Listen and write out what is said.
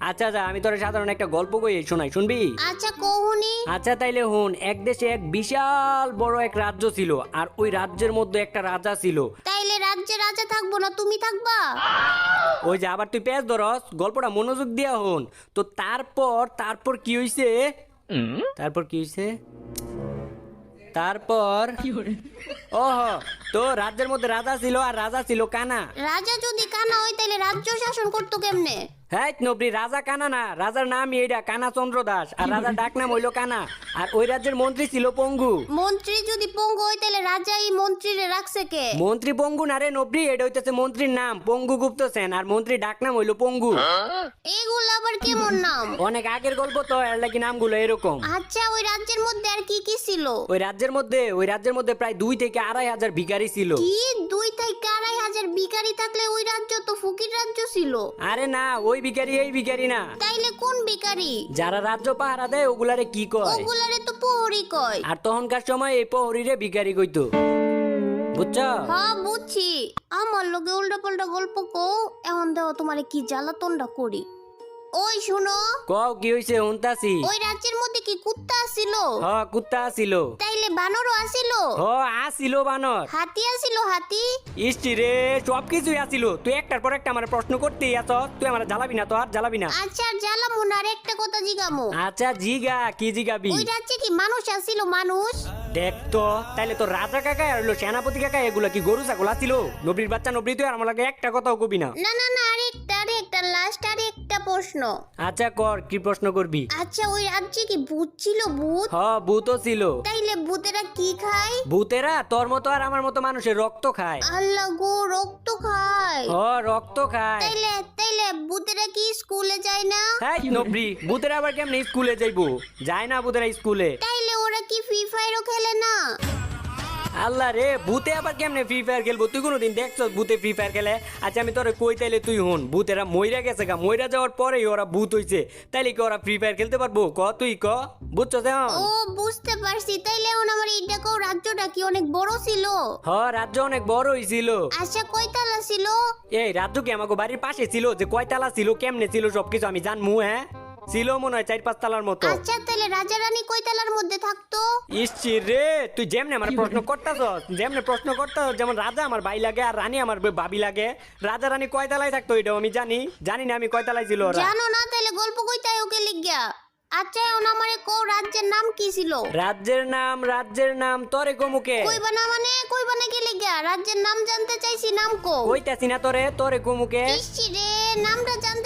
আচ্ছা যা, আমি তোর সাধারণ একটা গল্প কই শোনাই, শুনবি? আচ্ছা কহুনি। আচ্ছা তাইলে হুন। এক দেশে এক বিশাল বড় এক রাজ্য ছিল, আর ওই রাজ্যের মধ্যে একটা রাজা ছিল। তাইলে রাজ্যে রাজা থাকবো না, তুমি থাকবা? ওই যে আবার তুই পেঁচ ধরস, গল্পটা মনোযোগ দিয়া হন। তো তারপর কি হইছে? তারপর কি হইছে? তারপর ওহ, তো রাজ্যের মধ্যে রাজা ছিল, আর রাজা ছিল কানা। রাজা যদি কানা হয় তাইলে রাজ্য শাসন করতো কেমনে? হ্যাঁ নবরি, রাজা কানা না, রাজার নামই এইটা কানা চন্দ্র দাস, আর রাজার ডাক নাম হইলো কানা। আর ওই রাজ্যের মন্ত্রী ছিল পঙ্গু। মন্ত্রী যদি পঙ্গু হয় তাহলে রাজা এই মন্ত্রীরে রাখছে কে? মন্ত্রী পঙ্গু না রে নবরি, এটা হইতেছে মন্ত্রীর নাম পঙ্গু গুপ্ত সেন, আর মন্ত্রী ডাক নাম হইলো পঙ্গু। এগুলো আবার কেমন নাম? অনেক আগের গল্প তো, এর লাগি নামগুলো এরকম। আচ্ছা ওই রাজ্যের মধ্যে আর কি কি ছিল? ওই রাজ্যের মধ্যে প্রায় 2 থেকে 2,500 ভিখারি ছিল। কি 2 থেকে 2,500 ভিখারি থাকলে ওই রাজ্য তো ফকির রাজ্য ছিল। আরে না, ওই ভিখারি এই ভিখারি না। তাইলে কোন ভিখারি? যারা রাজ্য পাহারা দেয় ওগুলারে কি কয়? ওগুলারে তো প্রহরী কয়। আর তখনকার সময় এই প্রহরীরে ভিখারি কইতো, বুঝছো? হ্যাঁ বুঝছি। আমার লগে উল্টা পাল্টা গল্প কও, এখন দেখো তোমারে কি জ্বালাতনটা করি। ওই শুনো, কও কি হইছে? হুনতাছি। ওই রাজ্যের মধ্যে কি কুত্তা ছিল? হ, কুত্তা আছিল। তাইলে বানরও আছিল? হ, আসিল বানর। হাতি আছিল? হাতি? ইষ্টি রে, সব কিছুই আসিল। তুই একটার পর একটা আমার প্রশ্ন করতেই আছ, তুই আমার জ্বালাবি না তো, আর জ্বালাবি না। আচ্ছা জ্বালামু না, আর একটা কথা জিগামু। আচ্ছা জিগা, কি জিগাবি? ওই রাজ্যে কি মানুষ আছিল? মানুষ? দেখ তো, তাইলে তো রাজা কাকা আর হলো সেনাপতি কাকা, এগুলা কি গরু ছাগল আছিল? নবীর বাচ্চা নবী, তুই আর আমার লাগে একটা কথাও কবি না। না না না, আরেকটা লাস্ট আরেকটা প্রশ্ন। আচ্ছা কর, কি প্রশ্ন করবি? আচ্ছা ওই রাজ্যে কি ভূত ছিল? ভূত? হ, ভূতও ছিল। তাইলে ভূতেরা কি খায়? ভূতেরা তোর মতো আর আমার মতো মানুষের রক্ত খায়। আল্লাহ গো, রক্ত খায়? হ, রক্ত খায়। তাইলে তাইলে ভূতেরা কি স্কুলে যায় না? হ্যাঁ নবরি, ভূতেরা আবার কেমনে স্কুলে যাইবো? যায় না ভূতেরা স্কুলে। তাইলে ওরা কি ফ্রি ফায়ারও খেলে না? আল্লাহ রে, ভূতে আবার কেমনে ফ্রি ফায়ার খেলবো? তুই কোনোদিন দেখছস ভূতে ফ্রি ফায়ার খেলে? আচ্ছা আমি তোরে কই, তাইলে তুই হন, ভূতেরা মইরা গেছে গা, মইরা যাওয়ার পরেই ওরা ভূত হইছে, তাইলে কি ওরা ফ্রি ফায়ার খেলতে পারবো? ক তুই ক, বুঝছস এখন? ও বুঝতে পারছি। তাইলে এখন আমার এইটা কও, রাজ্যটা কি অনেক বড় ছিল? হ, রাজ্য অনেক বড় হইছিল। আচ্ছা কয়তলা ছিল? এই রাজ্য কি আমাকে বাড়ির পাশে ছিল? যে কয়তালা ছিল, কেমনে ছিল, সবকিছু আমি জানমু? হ্যাঁ, ছিল মনে হয় 4-5 তালার মতো। আচ্ছা তাইলে রাজা রানী কয়তলার মধ্যে থাকতো? ইসছি রে, তুই যেমনে আমার প্রশ্ন করতাছস, যেমন রাজা আমার ভাই লাগে আর রানী আমার ভাবি লাগে। রাজা রানী কয়তালায় থাকতো এটাও আমি জানি না আমি কয়তালায় ছিল ওরা। জানো না? তাইলে গল্প কইতাই ওকে লিখিয়া। আচ্ছা এখন আমারে কও, রাজ্যের নাম কি ছিল? রাজ্যের নাম তোরে কমুকে কইবা না মানে কইবা না কি লিখিয়া? রাজ্যের নাম জানতে চাইছি, নাম কও। কইতাছি না তোরে কমুকে। ইসি রে, নামটা জানতে